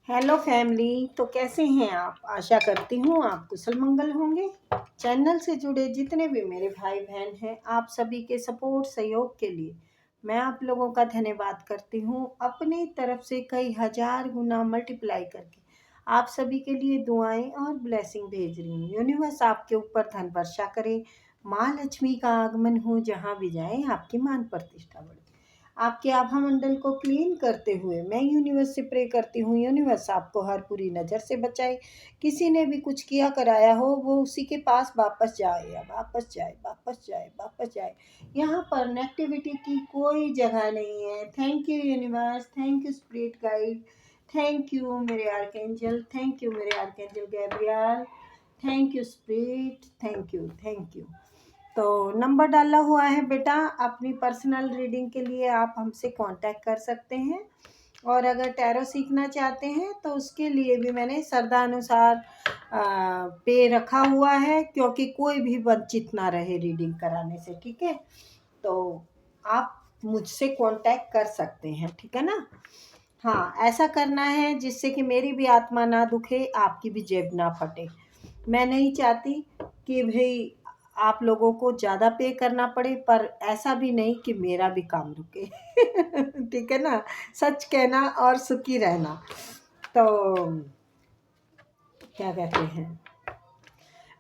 Hello family. तो कैसे हैं आप? आशा करती हूँ आप कुशल मंगल होंगे। चैनल से जुड़े जितने भी मेरे भाई बहन हैं, आप सभी के सपोर्ट सहयोग के लिए मैं आप लोगों का धन्यवाद करती हूँ। अपनी तरफ से कई हजार गुना मल्टीप्लाई करके आप सभी के लिए दुआएं और ब्लेसिंग भेज रही हूँ। यूनिवर्स आपके ऊपर धन वर्षा करे, माँ लक्ष्मी का आगमन हो, जहाँ भी जाए आपकी मान प्रतिष्ठा बढ़े। आपके आभा मंडल को क्लीन करते हुए मैं यूनिवर्स से प्रे करती हूँ, यूनिवर्स आपको हर बुरी नज़र से बचाए। किसी ने भी कुछ किया कराया हो वो उसी के पास वापस जाए, या वापस जाए, वापस जाए, वापस जाए। यहाँ पर नेगेटिविटी की कोई जगह नहीं है। Thank you universe, thank you spirit guide, thank you मेरे आर्कएंजल, थैंक यू मेरे archangel Gabriel, thank you spirit, thank you, thank you. तो नंबर डाला हुआ है बेटा। अपनी पर्सनल रीडिंग के लिए आप हमसे कांटेक्ट कर सकते हैं, और अगर टैरो सीखना चाहते हैं तो उसके लिए भी मैंने श्रद्धा अनुसार पे रखा हुआ है, क्योंकि कोई भी वंचित ना रहे रीडिंग कराने से। ठीक है, तो आप मुझसे कांटेक्ट कर सकते हैं, ठीक है ना। हाँ, ऐसा करना है जिससे कि मेरी भी आत्मा ना दुखे, आपकी भी जेब ना फटे। मैं नहीं चाहती कि भाई आप लोगों को ज़्यादा पे करना पड़े, पर ऐसा भी नहीं कि मेरा भी काम रुके। ठीक है ना, सच कहना और सुखी रहना। तो क्या कहते हैं,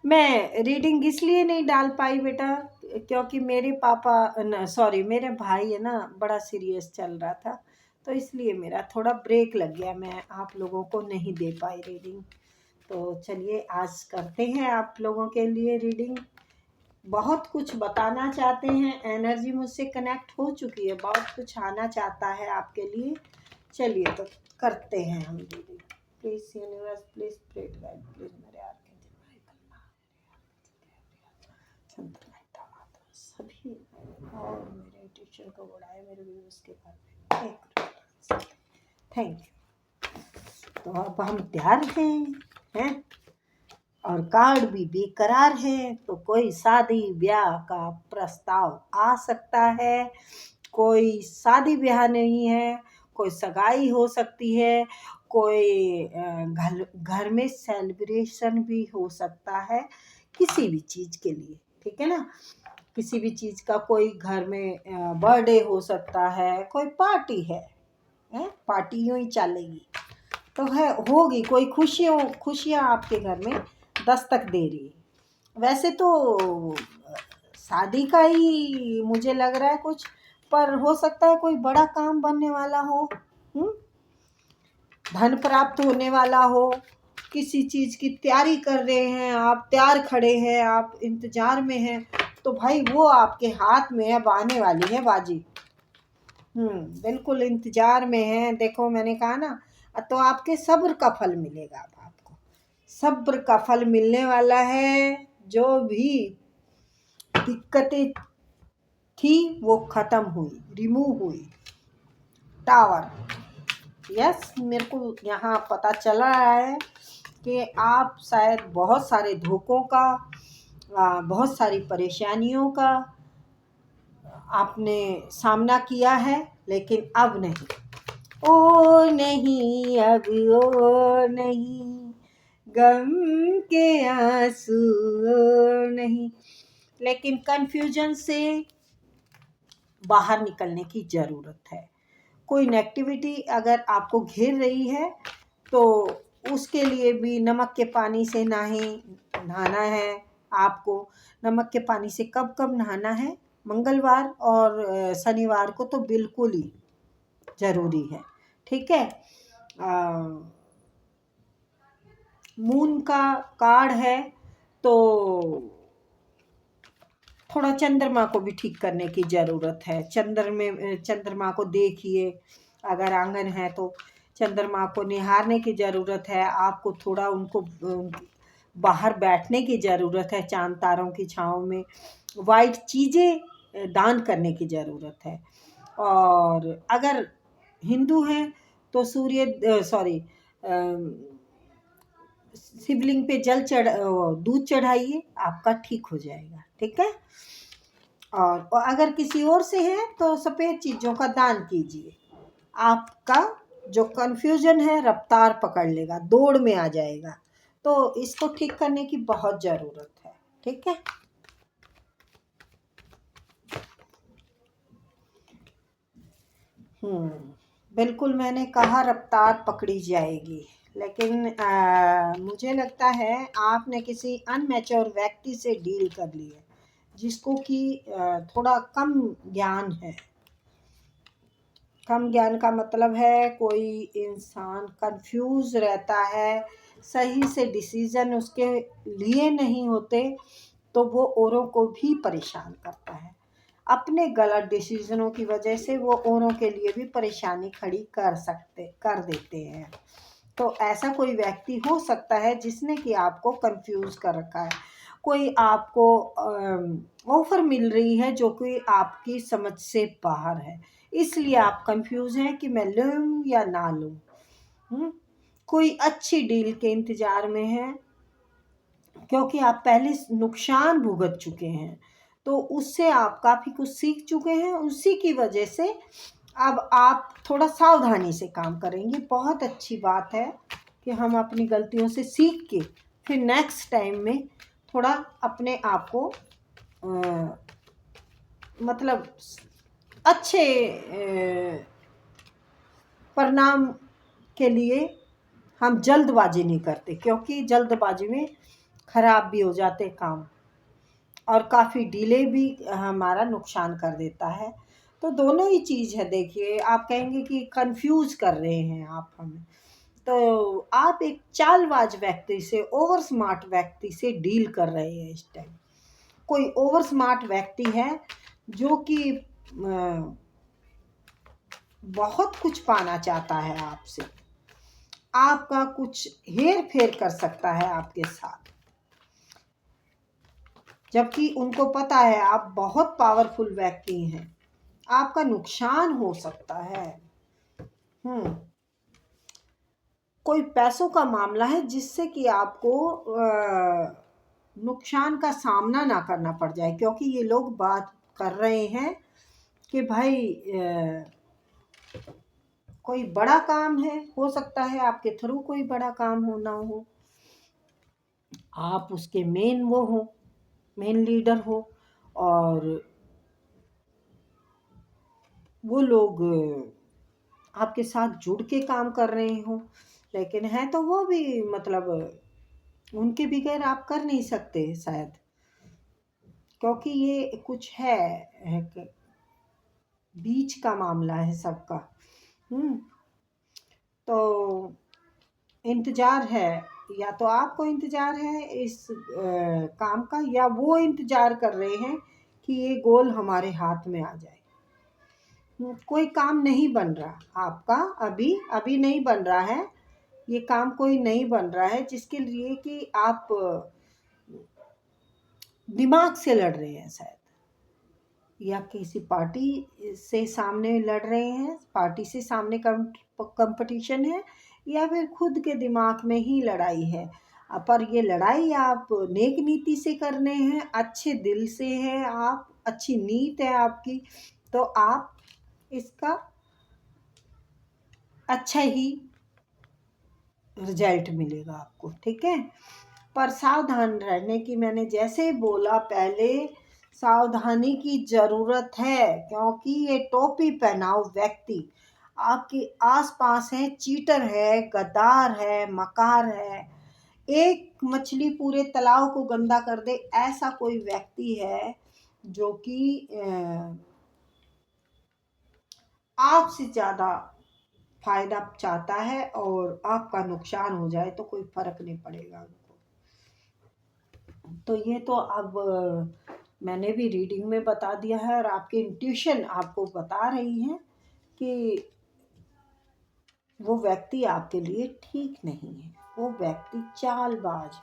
मैं रीडिंग इसलिए नहीं डाल पाई बेटा, क्योंकि मेरे पापा सॉरी मेरे भाई है ना, बड़ा सीरियस चल रहा था, तो इसलिए मेरा थोड़ा ब्रेक लग गया, मैं आप लोगों को नहीं दे पाई रीडिंग। तो चलिए आज करते हैं आप लोगों के लिए रीडिंग। बहुत कुछ बताना चाहते हैं, एनर्जी मुझसे कनेक्ट हो चुकी है, बहुत कुछ आना चाहता है आपके लिए। चलिए तो करते हैं हम reading. Please universe, please parade guide, please मेरे आर्कएंजल भाई चंद्र मेहता माता सभी और मेरे टीचर को बढ़ाए, मेरे व्यूअर्स के घर में। Thank you. तो अब हम तैयार हैं और कार्ड भी बेकरार है, तो कोई शादी ब्याह का प्रस्ताव आ सकता है। कोई शादी ब्याह नहीं है, कोई सगाई हो सकती है, कोई घर में सेलिब्रेशन भी हो सकता है, किसी भी चीज़ के लिए। ठीक है ना, किसी भी चीज़ का कोई घर में बर्थडे हो सकता है, कोई पार्टी है, पार्टी यूँ ही चलेगी तो है, होगी कोई खुशियाँ आपके घर में दस्तक दे रही है। वैसे तो शादी का ही मुझे लग रहा है कुछ, पर हो सकता है कोई बड़ा काम बनने वाला हो, धन प्राप्त होने वाला हो, किसी चीज़ की तैयारी कर रहे हैं आप, तैयार खड़े हैं आप, इंतजार में हैं, तो भाई वो आपके हाथ में अब आने वाली है बाजी। बिल्कुल इंतजार में है। देखो मैंने कहा ना, तो आपके सब्र का फल मिलेगा। अब आपको सब्र का फल मिलने वाला है। जो भी दिक्कतें थी वो खत्म हुई, रिमूव हुई। टावर, यस, मेरे को यहाँ पता चला है कि आप शायद बहुत सारे धोखों का, बहुत सारी परेशानियों का आपने सामना किया है, लेकिन अब नहीं, ओ नहीं, अब ओ नहीं, गम के आंसू ओ नहीं। लेकिन कंफ्यूजन से बाहर निकलने की ज़रूरत है। कोई नेगेटिविटी अगर आपको घेर रही है तो उसके लिए भी नमक के पानी से नहाना है आपको। नमक के पानी से कब कब नहाना है? मंगलवार और शनिवार को तो बिल्कुल ही ज़रूरी है। ठीक है, मून का कार्ड है, तो थोड़ा चंद्रमा को भी ठीक करने की ज़रूरत है। चंद्रमा को देखिए, अगर आंगन है तो चंद्रमा को निहारने की ज़रूरत है आपको। थोड़ा उनको बाहर बैठने की ज़रूरत है, चांद तारों की छाँव में वाइट चीज़ें दान करने की ज़रूरत है। और अगर हिंदू हैं तो शिवलिंग पे दूध चढ़ाइए, आपका ठीक हो जाएगा। ठीक है, और अगर किसी और से है तो सफ़ेद चीज़ों का दान कीजिए, आपका जो कन्फ्यूजन है रफ्तार पकड़ लेगा, दौड़ में आ जाएगा। तो इसको ठीक करने की बहुत ज़रूरत है। ठीक है। बिल्कुल, मैंने कहा रफ्तार पकड़ी जाएगी, लेकिन मुझे लगता है आपने किसी अनमैच्योर व्यक्ति से डील कर ली है, जिसको कि थोड़ा कम ज्ञान है। कम ज्ञान का मतलब है कोई इंसान कंफ्यूज रहता है, सही से डिसीजन उसके लिए नहीं होते, तो वो औरों को भी परेशान करता है। अपने गलत डिसीजनों की वजह से वो औरों के लिए भी परेशानी खड़ी कर देते हैं। तो ऐसा कोई व्यक्ति हो सकता है जिसने कि आपको कंफ्यूज कर रखा है। कोई आपको ऑफर मिल रही है जो कि आपकी समझ से बाहर है, इसलिए आप कंफ्यूज हैं कि मैं लूं या ना लूं। कोई अच्छी डील के इंतजार में है, क्योंकि आप पहले नुकसान भुगत चुके हैं, तो उससे आप काफ़ी कुछ सीख चुके हैं। उसी की वजह से अब आप थोड़ा सावधानी से काम करेंगे। बहुत अच्छी बात है कि हम अपनी गलतियों से सीख के फिर नेक्स्ट टाइम में थोड़ा अपने आप को मतलब अच्छे परिणाम के लिए हम जल्दबाजी नहीं करते, क्योंकि जल्दबाजी में ख़राब भी हो जाते काम और काफ़ी डिले भी हमारा नुकसान कर देता है। तो दोनों ही चीज़ है। देखिए, आप कहेंगे कि कंफ्यूज कर रहे हैं आप हमें, तो आप एक चालबाज व्यक्ति से, ओवर स्मार्ट व्यक्ति से डील कर रहे हैं इस टाइम। कोई ओवर स्मार्ट व्यक्ति है जो कि बहुत कुछ पाना चाहता है आपसे, आपका कुछ हेर फेर कर सकता है आपके साथ, जबकि उनको पता है आप बहुत पावरफुल व्यक्ति हैं। आपका नुकसान हो सकता है। कोई पैसों का मामला है जिससे कि आपको नुकसान का सामना ना करना पड़ जाए, क्योंकि ये लोग बात कर रहे हैं कि भाई कोई बड़ा काम है, हो सकता है आपके थ्रू कोई बड़ा काम होना हो, आप उसके मेन लीडर हो, और वो लोग आपके साथ जुड़ के काम कर रहे हो, लेकिन है तो वो भी मतलब उनके बगैर आप कर नहीं सकते शायद, क्योंकि ये कुछ है कि बीच का मामला है सबका। तो इंतज़ार है, या तो आपको इंतज़ार है इस काम का, या वो इंतज़ार कर रहे हैं कि ये गोल हमारे हाथ में आ जाए। कोई काम नहीं बन रहा आपका, अभी अभी नहीं बन रहा है ये काम, कोई नहीं बन रहा है जिसके लिए कि आप दिमाग से लड़ रहे हैं शायद, या किसी पार्टी से सामने लड़ रहे हैं, पार्टी से सामने कंपटीशन है, या फिर खुद के दिमाग में ही लड़ाई है। पर ये लड़ाई आप नेक नीति से करने हैं, अच्छे दिल से है, आप अच्छी नीयत है आपकी, तो आप इसका अच्छा ही रिजल्ट मिलेगा आपको। ठीक है। पर सावधान रहने की, मैंने जैसे बोला पहले, सावधानी की ज़रूरत है, क्योंकि ये टोपी पहनाओ व्यक्ति आपके आसपास है, चीटर है, गद्दार है, मकार है, एक मछली पूरे तालाब को गंदा कर दे, ऐसा कोई व्यक्ति है जो कि आपसे ज़्यादा फायदा चाहता है, और आपका नुकसान हो जाए तो कोई फर्क नहीं पड़ेगा उनको। तो ये तो अब मैंने भी रीडिंग में बता दिया है, और आपकी इंट्यूशन आपको बता रही है कि वो व्यक्ति आपके लिए ठीक नहीं है, वो व्यक्ति चालबाज है,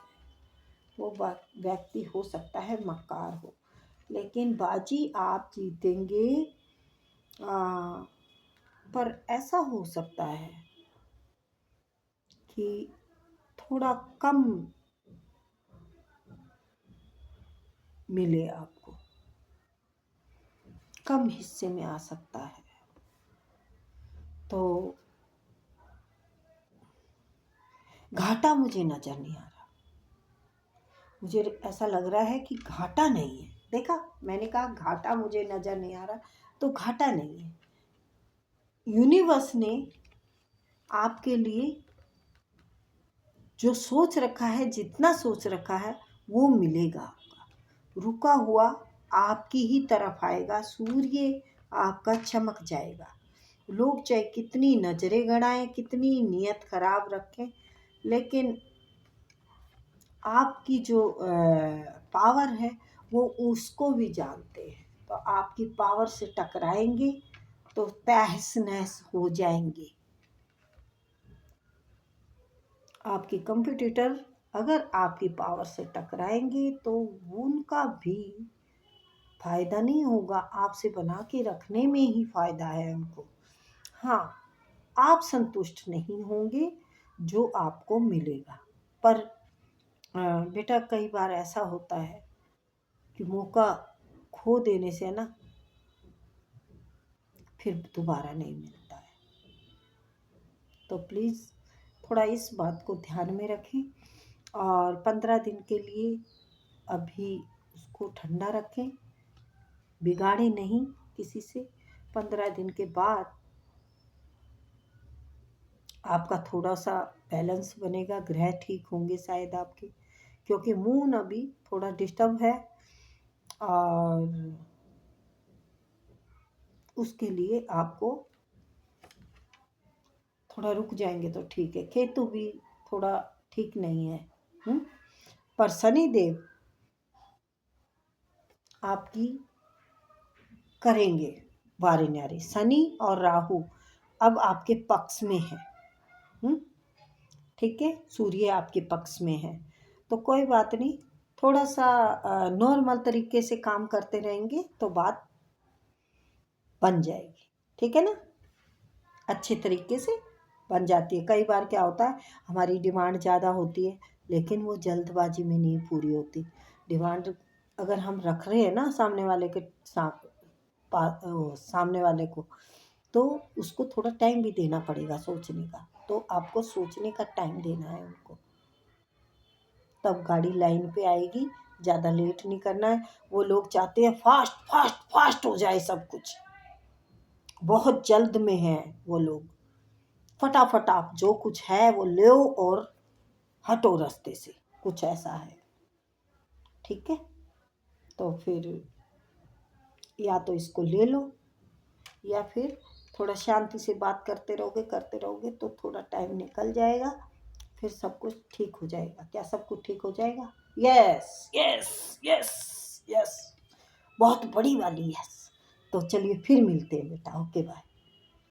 वो व्यक्ति हो सकता है मक्कार हो, लेकिन बाजी आप जीतेंगे। पर ऐसा हो सकता है कि थोड़ा कम मिले आपको, कम हिस्से में आ सकता है। तो घाटा मुझे नज़र नहीं आ रहा। मुझे ऐसा लग रहा है कि घाटा नहीं है। देखा, मैंने कहा घाटा मुझे नज़र नहीं आ रहा, तो घाटा नहीं है। यूनिवर्स ने आपके लिए जो सोच रखा है, जितना सोच रखा है वो मिलेगा आपका। रुका हुआ आपकी ही तरफ आएगा। सूर्य आपका चमक जाएगा। लोग चाहे कितनी नज़रें गड़ाएं, कितनी नीयत खराब रखें, लेकिन आपकी जो पावर है वो उसको भी जानते हैं। तो आपकी पावर से टकराएंगे तो तहस नहस हो जाएंगे। आपके कंपटीटर अगर आपकी पावर से टकराएंगे तो उनका भी फायदा नहीं होगा, आपसे बना के रखने में ही फायदा है उनको। हाँ, आप संतुष्ट नहीं होंगे जो आपको मिलेगा, पर बेटा कई बार ऐसा होता है कि मौका खो देने से ना फिर दोबारा नहीं मिलता है। तो प्लीज़ थोड़ा इस बात को ध्यान में रखें और 15 दिन के लिए अभी उसको ठंडा रखें, बिगाड़े नहीं किसी से। 15 दिन के बाद आपका थोड़ा सा बैलेंस बनेगा, ग्रह ठीक होंगे शायद आपके, क्योंकि मून अभी थोड़ा डिस्टर्ब है और उसके लिए आपको थोड़ा रुक जाएंगे तो ठीक है। केतु भी थोड़ा ठीक नहीं है। पर शनिदेव आपकी करेंगे वारे न्यारे। शनि और राहु अब आपके पक्ष में है। ठीक है, सूर्य आपके पक्ष में है, तो कोई बात नहीं। थोड़ा सा नॉर्मल तरीके से काम करते रहेंगे तो बात बन जाएगी। ठीक है ना, अच्छे तरीके से बन जाती है। कई बार क्या होता है, हमारी डिमांड ज़्यादा होती है लेकिन वो जल्दबाजी में नहीं पूरी होती। डिमांड अगर हम रख रहे हैं ना सामने वाले के सामने वाले को, तो उसको थोड़ा टाइम भी देना पड़ेगा सोचने का। तो आपको सोचने का टाइम देना है उनको, तब गाड़ी लाइन पे आएगी। ज़्यादा लेट नहीं करना है। वो लोग चाहते हैं फास्ट फास्ट फास्ट हो जाए सब कुछ, बहुत जल्द में है वो लोग। फटाफट आप जो कुछ है वो लो और हटो रास्ते से, कुछ ऐसा है। ठीक है, तो फिर या तो इसको ले लो या फिर थोड़ा शांति से बात करते रहोगे तो थोड़ा टाइम निकल जाएगा, फिर सब कुछ ठीक हो जाएगा। क्या सब कुछ ठीक हो जाएगा? यस यस यस यस, बहुत बड़ी वाली यस। तो चलिए फिर मिलते हैं बेटा। Okay bye.